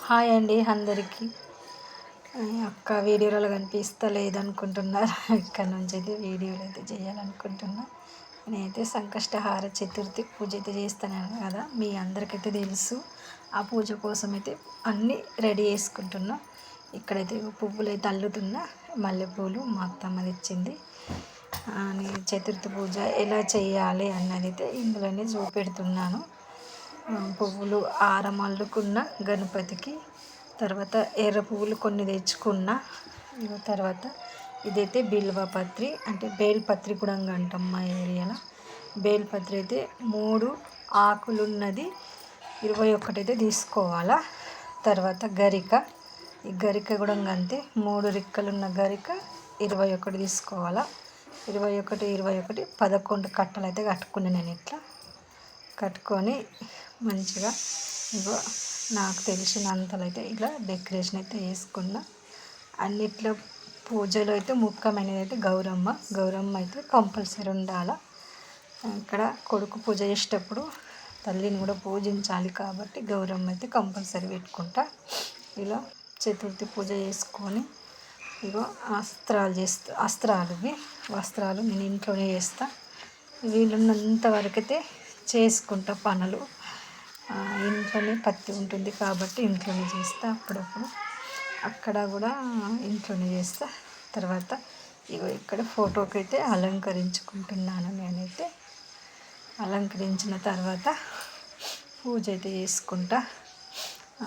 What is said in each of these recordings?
Hi అండి అందరికీ. అక్క వీడియోలో కనిపిస్తలేదనుకుంటున్నారు. ఇక్కడ నుంచి అయితే వీడియోలు అయితే చేయాలనుకుంటున్నా. నేనైతే సంకష్టహార చతుర్థి పూజ అయితే చేస్తాను కదా, మీ అందరికైతే తెలుసు. ఆ పూజ కోసం అయితే అన్నీ రెడీ చేసుకుంటున్నా. ఇక్కడైతే పువ్వులు అయితే అల్లుతున్నా, మల్లెపూలు మా అత్తమ్మ తెచ్చింది. చతుర్థి పూజ ఎలా చేయాలి అన్నది అయితే ఇందులోనే చూపెడుతున్నాను. పువ్వులు హారం అల్లుకున్న గణపతికి, తర్వాత ఎర్ర పువ్వులు కొన్ని తెచ్చుకున్న. తర్వాత ఇదైతే బిల్వపత్రి, అంటే బేల్పత్రి కూడా అంటాం మా ఏరియాలో. బేల్పత్రి అయితే 3 ఆకులున్నది 21 అయితే తీసుకోవాలా. తర్వాత గరిక, ఈ గరిక కూడా అంతే, 3 రిక్కలున్న గరిక 21 తీసుకోవాలా. 21 21 11 కట్టలు అయితే కట్టుకున్నాను నేను. ఇట్లా కట్టుకొని మంచిగా ఇగో నాకు తెలిసినంతలో అయితే ఇలా డెకరేషన్ అయితే వేసుకున్నా. అన్నిట్లో పూజలో అయితే ముఖ్యమైనది అయితే గౌరమ్మ అయితే కంపల్సరీ ఉండాలి. ఇక్కడ కొడుకు పూజ చేసేటప్పుడు తల్లిని కూడా పూజించాలి కాబట్టి గౌరమ్మ అయితే కంపల్సరీ పెట్టుకుంటా. ఇలా చతుర్థి పూజ చేసుకొని ఇగో వస్త్రాలు నేను ఇంట్లోనే చేస్తా. వీలున్నంత వరకు అయితే చేసుకుంటా పనులు. ఇంట్లోనే పత్తి ఉంటుంది కాబట్టి ఇంట్లోనే చేస్తా. అప్పుడప్పుడు అక్కడ కూడా ఇంట్లోనే చేస్తా. తర్వాత ఇగో ఇక్కడ ఫోటోకి అయితే అలంకరించుకుంటున్నాను నేనైతే. అలంకరించిన తర్వాత పూజ అయితే చేసుకుంటా.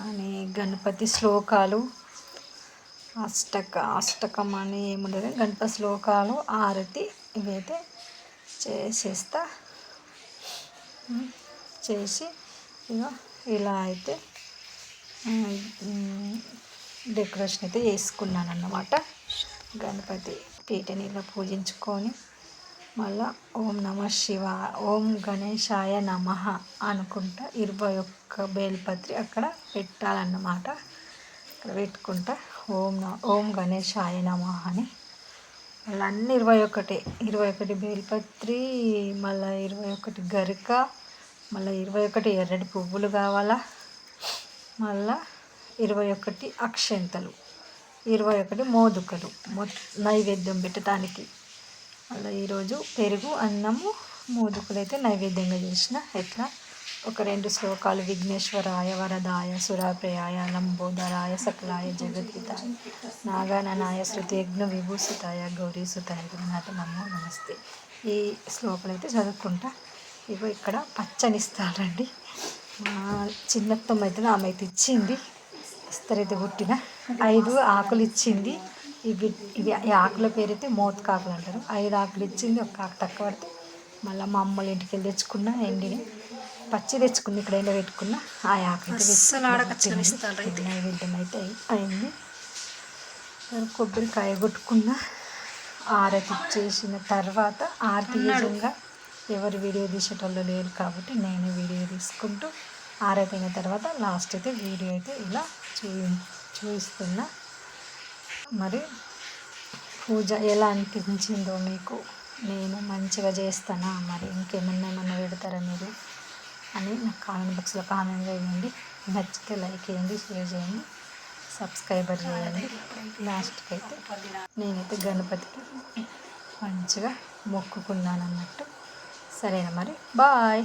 అని గణపతి శ్లోకాలు అష్టకం అని ఏముండదు, గణపతి శ్లోకాలు, ఆరతి ఇవైతే చేసేస్తా. చేసి ఇక ఇలా అయితే డెకరేషన్ అయితే చేసుకున్నాను అన్నమాట. గణపతి పీటని ఇలా పూజించుకొని మళ్ళా ఓం నమ శివ, ఓం గణేశాయ నమః అనుకుంటా 21 బేల్పత్రి అక్కడ పెట్టాలన్నమాట. అక్కడ పెట్టుకుంటా ఓం గణేశాయ నమః అని. మళ్ళీ అన్నీ 21 బేల్పత్రి, మళ్ళీ 21 గరిక, మళ్ళీ 21 ఎర్రటి పువ్వులు కావాలా. మళ్ళా 21 అక్షంతలు, 21 మోదుకలు నైవేద్యం పెట్టడానికి. మళ్ళీ ఈరోజు పెరుగు, అన్నము, మోదుకలు అయితే నైవేద్యంగా చేసిన. ఎట్లా ఒక 2 శ్లోకాలు, విఘ్నేశ్వరాయ వరదాయ సురాప్రయాయ లంబోదరాయ సకలాయ జగద్వితాయ నాగాననాయ శృతియజ్ఞ విభూషితాయ గౌరీసుతాయ గురునాథ నమో నమస్తే, ఈ శ్లోకాలు అయితే చదువుకుంటా. ఇగో ఇక్కడ పచ్చనిస్తానండి. మా చిన్నత్తమ్మ అయితే ఆమె అయితే ఇచ్చింది, ఇస్తరైతే కుట్టిన 5 ఆకులు ఇచ్చింది. ఇవి ఈ ఆకుల పేరు అయితే మోతకాకులు అంటారు. 5 ఆకులు ఇచ్చింది, 1 ఆకు తక్కువ పడితే మళ్ళీ మా అమ్మల ఇంటికి వెళ్ళి తెచ్చుకున్న ఎండిని పచ్చి తెచ్చుకుని ఇక్కడ ఎండ పెట్టుకున్న ఆ ఆకులు అయితే నైవేద్యం అయితే అయింది. కొబ్బరికాయ కొట్టుకున్న. ఆరతి చేసిన తర్వాత ఆరతి నిజంగా ఎవరు వీడియో తీసేటోళ్ళు లేరు కాబట్టి నేను వీడియో తీసుకుంటూ ఆరతి అయిన తర్వాత లాస్ట్ అయితే వీడియో అయితే ఇలా చూపిస్తున్నా. మరి పూజ ఎలా అనిపించిందో మీకు, నేను మంచిగా చేస్తానా, మరి ఇంకేమన్నా పెడతారా మీరు అని నాకు కామెంట్ బాక్స్లో కామెంట్ చేయండి. నచ్చితే లైక్ చేయండి, షేర్ చేయండి, సబ్స్క్రైబర్ చేయండి. లాస్ట్కి అయితే నేనైతే గణపతికి మంచిగా మొక్కుకున్నాను అన్నట్టు. సరేనా మరి, బాయ్.